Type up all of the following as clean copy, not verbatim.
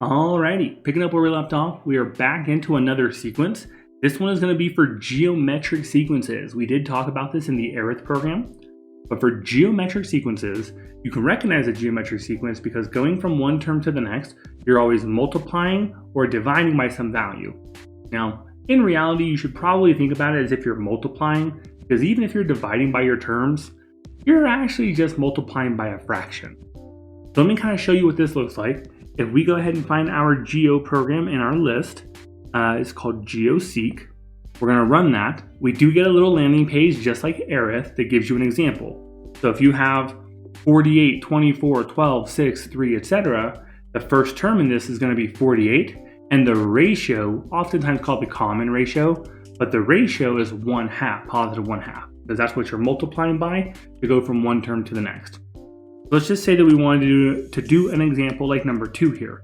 Alrighty, picking up where we left off, we are back into another sequence. This one is going to be for geometric sequences. We did talk about this in the arith program, but for geometric sequences, you can recognize a geometric sequence because going from one term to the next, you're always multiplying or dividing by some value. Now, in reality, you should probably think about it as if you're multiplying, because even if you're dividing by your terms, you're actually just multiplying by a fraction. So let me kind of show you what this looks like. If we go ahead and find our geo program in our list, it's called Geoseq. We're going to run that. We do get a little landing page just like arith that gives you an example. So if you have 48, 24, 12, 6, 3, etc., the first term in this is going to be 48, and the ratio, oftentimes called the common ratio, but the ratio is 1/2, positive 1/2, because that's what you're multiplying by to go from one term to the next. Let's just say that we wanted to do an example like number 2 here.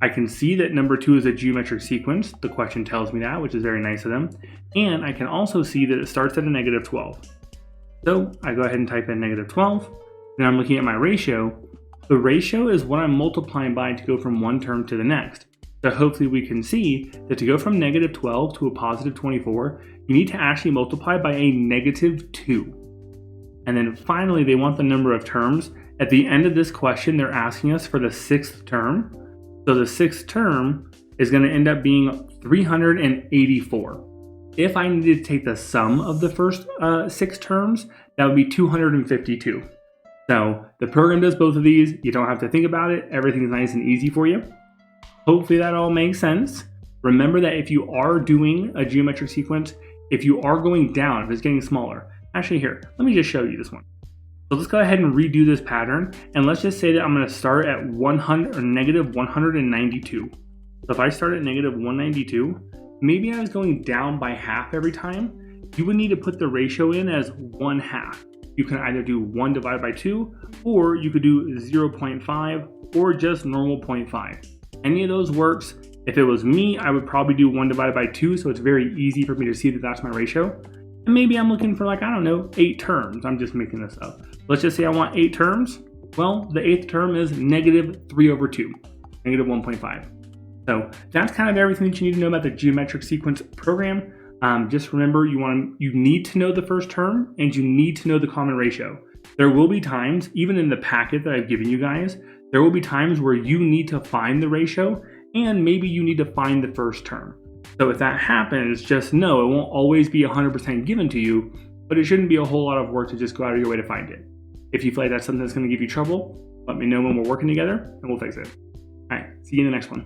I can see that number 2 is a geometric sequence. The question tells me that, which is very nice of them. And I can also see that it starts at a negative 12. So I go ahead and type in negative 12. Now I'm looking at my ratio. The ratio is what I'm multiplying by to go from one term to the next. So hopefully we can see that to go from negative 12 to a positive 24, you need to actually multiply by a negative 2. And then finally, they want the number of terms. At the end of this question, they're asking us for the 6th term. So the 6th term is going to end up being 384. If I needed to take the sum of the first 6 terms, that would be 252. So the program does both of these. You don't have to think about it. Everything is nice and easy for you. Hopefully that all makes sense. Remember that if you are doing a geometric sequence, if you are going down, if it's getting smaller, actually here, let me just show you this one. So let's go ahead and redo this pattern, and let's just say that I'm going to start at 100 or negative 192. So if I start at negative 192, maybe I was going down by half every time. You would need to put the ratio in as 1/2. You can either do 1 divided by 2, or you could do 0.5, or just normal 0.5. Any of those works. If it was me, I would probably do 1 divided by 2, so it's very easy for me to see that that's my ratio. And maybe I'm looking for 8 terms. I'm just making this up. Let's just say I want 8 terms. Well, the 8th term is negative 3/2, negative 1.5. So that's kind of everything that you need to know about the geometric sequence program. Just remember, you need to know the first term, and you need to know the common ratio. There will be times, even in the packet that I've given you guys, there will be times where you need to find the ratio, and maybe you need to find the first term. So if that happens, just know it won't always be 100% given to you, but it shouldn't be a whole lot of work to just go out of your way to find it. If you feel like that's something that's going to give you trouble, let me know when we're working together, and we'll fix it. All right, see you in the next one.